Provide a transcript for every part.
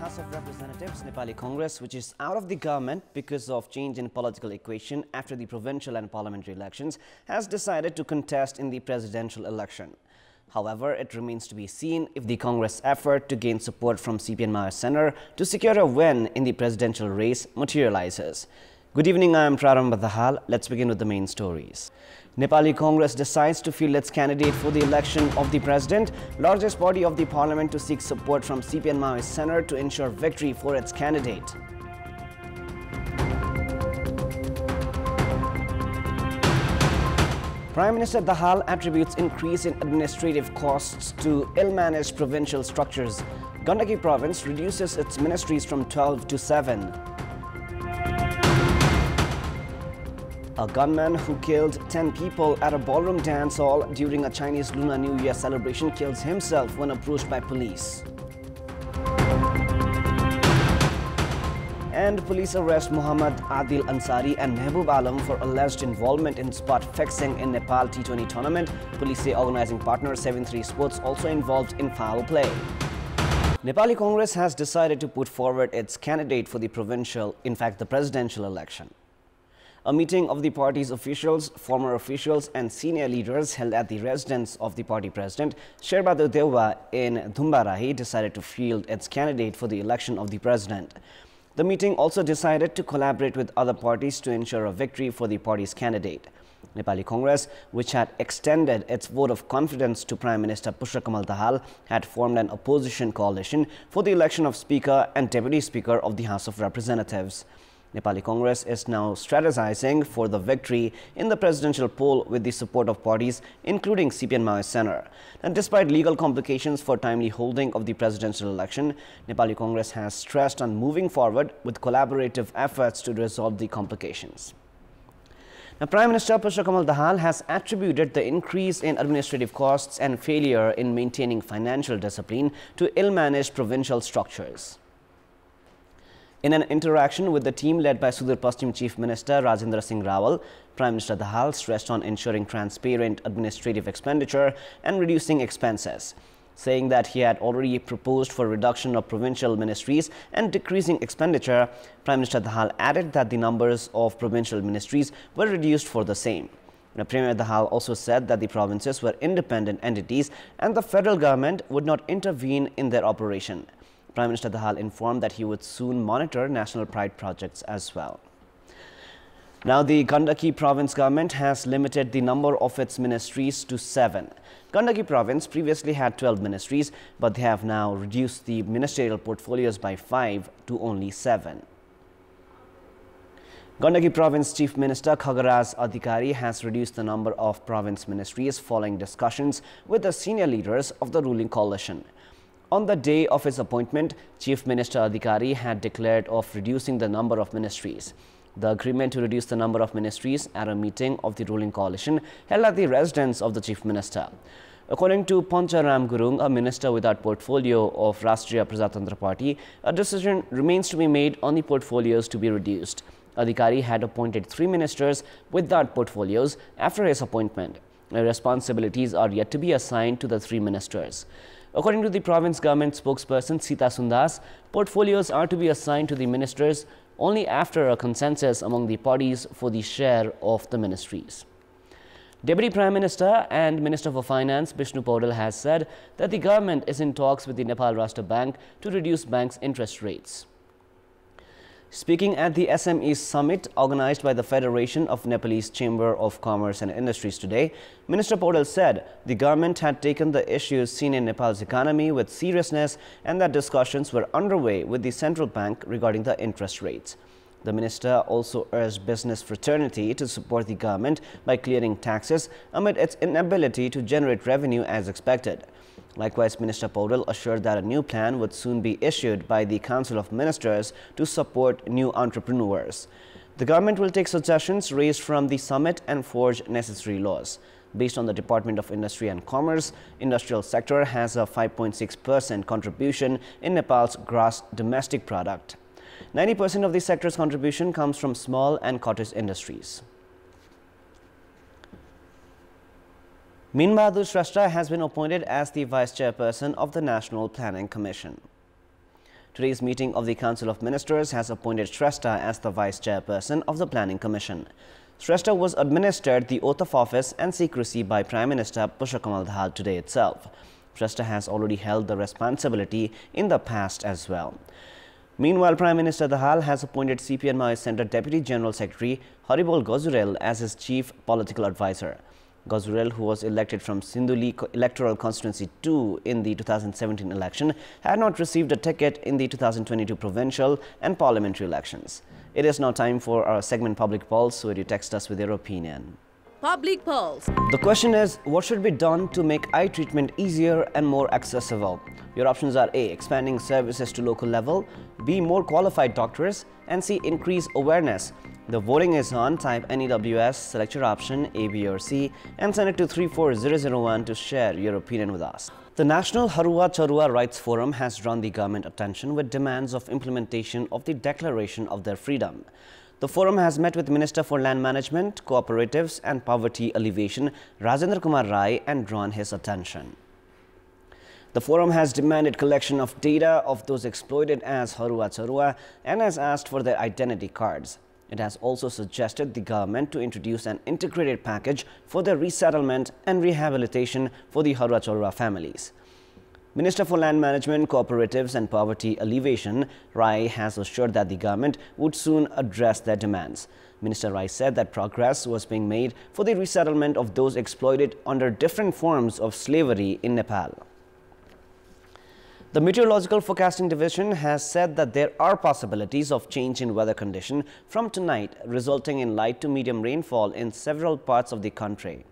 House of Representatives, Nepali Congress, which is out of the government because of change in political equation after the provincial and parliamentary elections, has decided to contest in the presidential election. However, it remains to be seen if the Congress effort to gain support from CPN Center to secure a win in the presidential race materializes. Good evening, I am Prarambha Dahal. Let's begin with the main stories. Nepali Congress decides to field its candidate for the election of the president, largest body of the parliament, to seek support from CPN Center to ensure victory for its candidate. Prime Minister Dahal attributes increase in administrative costs to ill-managed provincial structures. Gandaki province reduces its ministries from 12 to 7. A gunman who killed 10 people at a ballroom dance hall during a Chinese Lunar New Year celebration kills himself when approached by police. And police arrest Muhammad Adil Ansari and Mehboob Alam for alleged involvement in spot fixing in Nepal T20 tournament. Police say organizing partner 7-3 Sports also involved in foul play. Nepali Congress has decided to put forward its candidate for the provincial, in fact the presidential election. A meeting of the party's officials, former officials and senior leaders held at the residence of the party president, Sherbadu Dewa in Dhumbarahi, decided to field its candidate for the election of the president. The meeting also decided to collaborate with other parties to ensure a victory for the party's candidate. Nepali Congress, which had extended its vote of confidence to Prime Minister Pushpa Dahal, had formed an opposition coalition for the election of Speaker and Deputy Speaker of the House of Representatives. Nepali Congress is now strategizing for the victory in the presidential poll with the support of parties including CPN Center. And despite legal complications for timely holding of the presidential election, Nepali Congress has stressed on moving forward with collaborative efforts to resolve the complications. Now, Prime Minister Pushpa Dahal has attributed the increase in administrative costs and failure in maintaining financial discipline to ill-managed provincial structures. In an interaction with the team led by Sudur Paschim Chief Minister Rajendra Singh Rawal, Prime Minister Dahal stressed on ensuring transparent administrative expenditure and reducing expenses, saying that he had already proposed for reduction of provincial ministries and decreasing expenditure. Prime Minister Dahal added that the numbers of provincial ministries were reduced for the same. Now, Premier Dahal also said that the provinces were independent entities and the federal government would not intervene in their operation. Prime Minister Dahal informed that he would soon monitor national pride projects as well. Now, the Gandaki province government has limited the number of its ministries to 7. Gandaki province previously had 12 ministries, but they have now reduced the ministerial portfolios by 5 to only 7. Gandaki province Chief Minister Khagaraj Adhikari has reduced the number of province ministries following discussions with the senior leaders of the ruling coalition. On the day of his appointment, Chief Minister Adhikari had declared of reducing the number of ministries. The agreement to reduce the number of ministries at a meeting of the ruling coalition held at the residence of the Chief Minister. According to Pancharam Gurung, a minister without portfolio of Rashtriya Prajatantra Party, a decision remains to be made on the portfolios to be reduced. Adhikari had appointed 3 ministers without portfolios after his appointment. The responsibilities are yet to be assigned to the 3 ministers. According to the province government spokesperson Sita Sundas, portfolios are to be assigned to the ministers only after a consensus among the parties for the share of the ministries. Deputy Prime Minister and Minister for Finance Bishnu Paudel has said that the government is in talks with the Nepal Rashtra Bank to reduce bank's interest rates. Speaking at the SME Summit organized by the Federation of Nepalese Chamber of Commerce and Industries today, Minister Paudel said the government had taken the issues seen in Nepal's economy with seriousness and that discussions were underway with the central bank regarding the interest rates. The minister also urged business fraternity to support the government by clearing taxes amid its inability to generate revenue as expected. Likewise, Minister Paudel assured that a new plan would soon be issued by the Council of Ministers to support new entrepreneurs. The government will take suggestions raised from the summit and forge necessary laws. Based on the Department of Industry and Commerce, industrial sector has a 5.6% contribution in Nepal's gross domestic product. 90% of the sector's contribution comes from small and cottage industries. Min Shrestha has been appointed as the Vice Chairperson of the National Planning Commission. Today's meeting of the Council of Ministers has appointed Shrestha as the Vice Chairperson of the Planning Commission. Shrestha was administered the oath of office and secrecy by Prime Minister Pushpa Dahal today itself. Shrestha has already held the responsibility in the past as well. Meanwhile, Prime Minister Dahal has appointed CPNMI Centre Deputy General Secretary Haribol Gozurel as his chief political advisor. Gozurel, who was elected from Sinduli Electoral Constituency 2 in the 2017 election, had not received a ticket in the 2022 provincial and parliamentary elections. It is now time for our segment Public Pulse, where you text us with your opinion. Public Pulse. The question is, what should be done to make eye treatment easier and more accessible? Your options are A. Expanding services to local level, B. More qualified doctors, and C. Increase awareness. The voting is on. Type NEWS, select your option A, B or C and send it to 34001 to share your opinion with us. The National Harua Charua Rights Forum has drawn the government attention with demands of implementation of the Declaration of their Freedom. The forum has met with Minister for Land Management, Cooperatives and Poverty Alleviation, Rajendra Kumar Rai, and drawn his attention. The forum has demanded collection of data of those exploited as Harua Charua and has asked for their identity cards. It has also suggested the government to introduce an integrated package for the resettlement and rehabilitation for the Harua Charua families. Minister for Land Management, Cooperatives and Poverty Alleviation, Rai, has assured that the government would soon address their demands. Minister Rai said that progress was being made for the resettlement of those exploited under different forms of slavery in Nepal. The Meteorological Forecasting Division has said that there are possibilities of change in weather condition from tonight, resulting in light to medium rainfall in several parts of the country.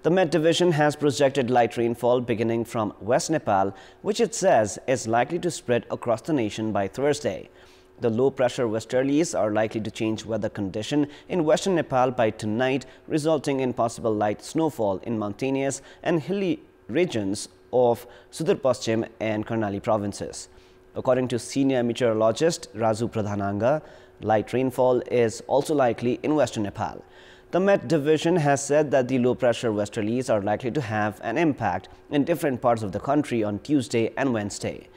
The Met Division has projected light rainfall beginning from West Nepal, which it says is likely to spread across the nation by Thursday. The low-pressure westerlies are likely to change weather condition in western Nepal by tonight, resulting in possible light snowfall in mountainous and hilly regions of Sudur Paschim and Karnali provinces. According to senior meteorologist Raju Pradhananga, light rainfall is also likely in western Nepal. The Met Division has said that the low-pressure westerlies are likely to have an impact in different parts of the country on Tuesday and Wednesday.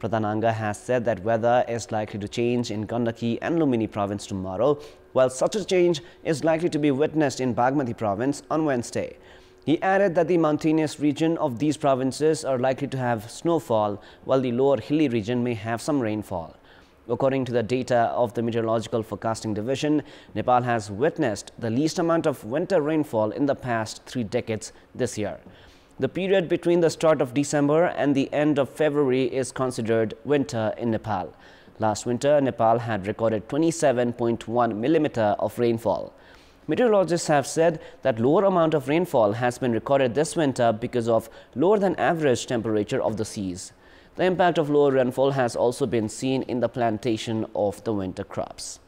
Pradhananga has said that weather is likely to change in Gandaki and Lumini province tomorrow, while such a change is likely to be witnessed in Bagmati province on Wednesday. He added that the mountainous region of these provinces are likely to have snowfall, while the lower hilly region may have some rainfall. According to the data of the Meteorological Forecasting Division, Nepal has witnessed the least amount of winter rainfall in the past 3 decades this year. The period between the start of December and the end of February is considered winter in Nepal. Last winter, Nepal had recorded 27.1 millimeter of rainfall. Meteorologists have said that lower amount of rainfall has been recorded this winter because of lower than average temperature of the seas. The impact of lower rainfall has also been seen in the plantation of the winter crops.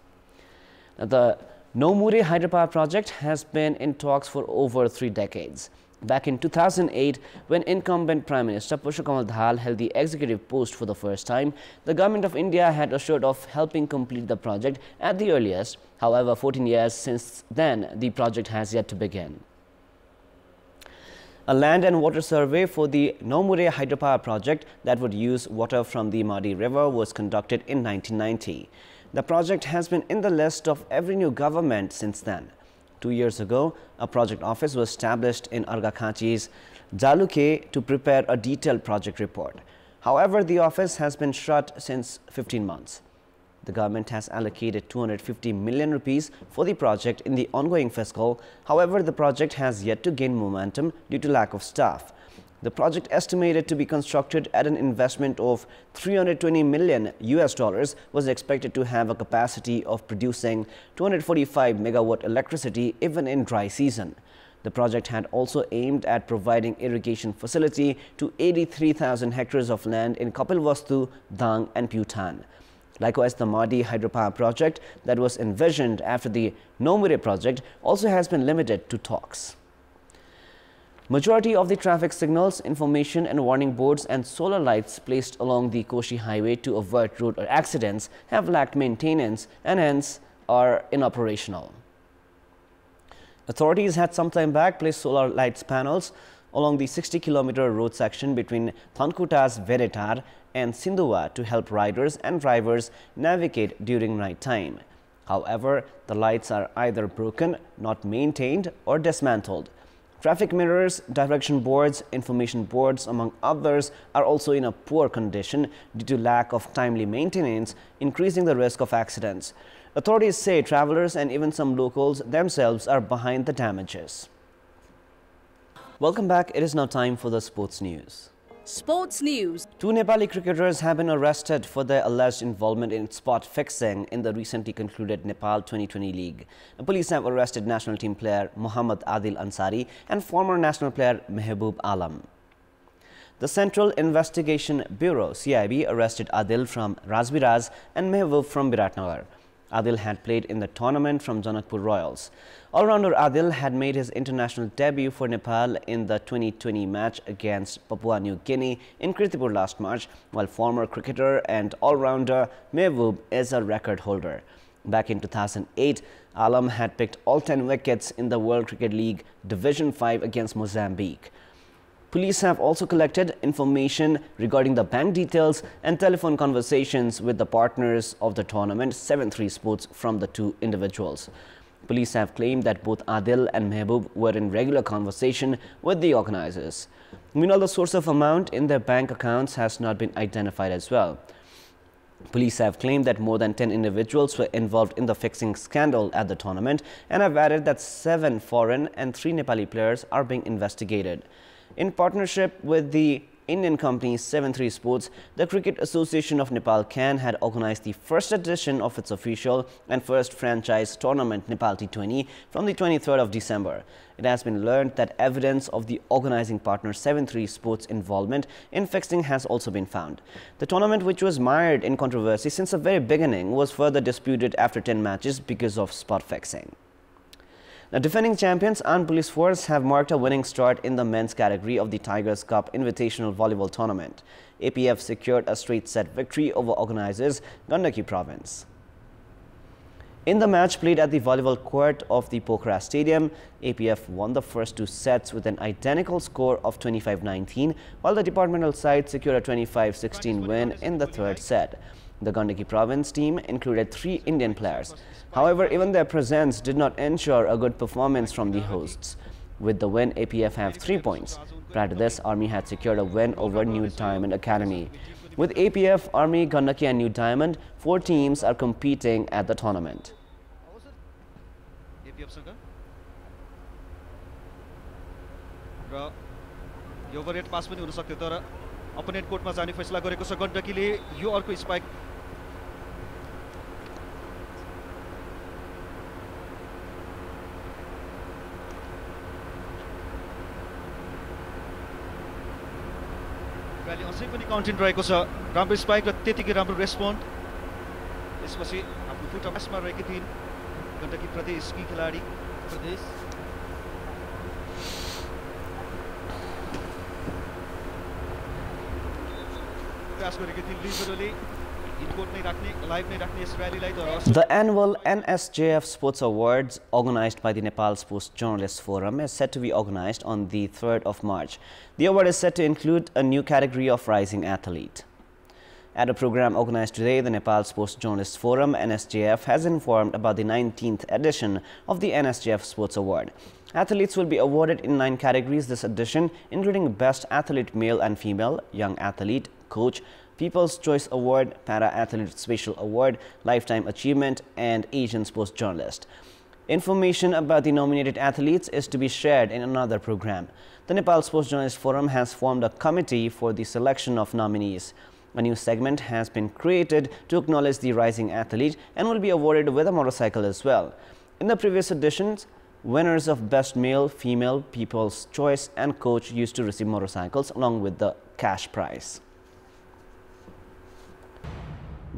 The Nomure hydropower project has been in talks for over 3 decades. Back in 2008, when incumbent Prime Minister Pushpa Dahal held the executive post for the first time, the Government of India had assured of helping complete the project at the earliest. However, 14 years since then, the project has yet to begin. A land and water survey for the Nomure hydropower project that would use water from the Madi River was conducted in 1990. The project has been in the list of every new government since then. 2 years ago, a project office was established in Argakhachi's Jaluke to prepare a detailed project report. However, the office has been shut since 15 months. The government has allocated 250 million rupees for the project in the ongoing fiscal. However, the project has yet to gain momentum due to lack of staff. The project, estimated to be constructed at an investment of $320 million US, was expected to have a capacity of producing 245 megawatt electricity even in dry season. The project had also aimed at providing irrigation facility to 83,000 hectares of land in Kapilvastu, Dang and Putan. Likewise, the Madi hydropower project that was envisioned after the Nomure project also has been limited to talks. Majority of the traffic signals, information and warning boards and solar lights placed along the Koshi highway to avert road accidents have lacked maintenance and hence are inoperational. Authorities had some time back placed solar lights panels along the 60-kilometer road section between Thankuta's Veretar and Sindhuwa to help riders and drivers navigate during night time. However, the lights are either broken, not maintained, or dismantled. Traffic mirrors, direction boards, information boards, among others, are also in a poor condition due to lack of timely maintenance, increasing the risk of accidents. Authorities say travelers and even some locals themselves are behind the damages. Welcome back. It is now time for the sports news. Sports news. Two Nepali cricketers have been arrested for their alleged involvement in spot fixing in the recently concluded Nepal 2020 League. The police have arrested national team player Mohammad Adil Ansari and former national player Mehboob Alam. The Central Investigation Bureau (CIB) arrested Adil from Rajbiraz and Mehboob from Biratnagar. Adil had played in the tournament from Janakpur Royals. All-rounder Adil had made his international debut for Nepal in the 2020 match against Papua New Guinea in Kantipur last March, while former cricketer and all-rounder Mehboob is a record holder. Back in 2008, Alam had picked all 10 wickets in the World Cricket League Division 5 against Mozambique. Police have also collected information regarding the bank details and telephone conversations with the partners of the tournament, 7-3 Sports, from the two individuals. Police have claimed that both Adil and Mehboob were in regular conversation with the organizers. Meanwhile, the source of amount in their bank accounts has not been identified as well. Police have claimed that more than 10 individuals were involved in the fixing scandal at the tournament and have added that 7 foreign and 3 Nepali players are being investigated. In partnership with the Indian company 7-3 Sports, the Cricket Association of Nepal (CAN) had organized the first edition of its official and first franchise tournament Nepal T20 from the 23rd of December. It has been learned that evidence of the organizing partner 7-3 Sports involvement in fixing has also been found. The tournament, which was mired in controversy since the very beginning, was further disputed after 10 matches because of spot fixing. Now, defending champions Armed Police Force have marked a winning start in the men's category of the Tigers Cup Invitational Volleyball Tournament. APF secured a straight-set victory over organizers Gandaki Province. In the match played at the volleyball court of the Pokhara Stadium, APF won the first 2 sets with an identical score of 25-19, while the departmental side secured a 25-16 win in the third set. The Gandaki Province team included 3 Indian players. However, even their presence did not ensure a good performance from the hosts. With the win, APF have 3 points. Prior to this, Army had secured a win over New Diamond Academy. With APF, Army, Gandaki and New Diamond, 4 teams are competing at the tournament. Opponent court मा जाने फैसला गरेको छ गण्डकीले यो अर्को spike गाली अझै पनि content रहेको छ राम्रो स्पाइक र त्यतिकै राम्रो रेस्पोन्ड त्यसपछि आफ्नो फुट अफमा रहेकी थिइन् गण्डकी प्रदेशकी खेलाडी प्रदेश The annual NSJF Sports Awards, organized by the Nepal Sports Journalists Forum, is set to be organized on the 3rd of March. The award is set to include a new category of rising athlete. At a program organized today, the Nepal Sports Journalists Forum, NSJF, has informed about the 19th edition of the NSJF Sports Award. Athletes will be awarded in 9 categories this edition, including Best Athlete Male and Female, Young Athlete, Coach, People's Choice Award, Para-Athlete Special Award, Lifetime Achievement, and Asian Sports Journalist. Information about the nominated athletes is to be shared in another program. The Nepal Sports Journalists Forum has formed a committee for the selection of nominees. A new segment has been created to acknowledge the rising athlete and will be awarded with a motorcycle as well. In the previous editions, winners of Best Male, Female, People's Choice and Coach used to receive motorcycles along with the cash prize.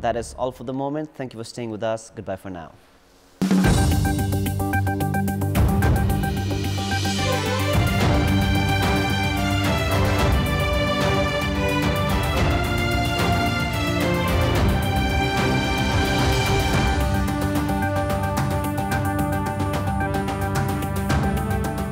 That is all for the moment. Thank you for staying with us. Goodbye for now.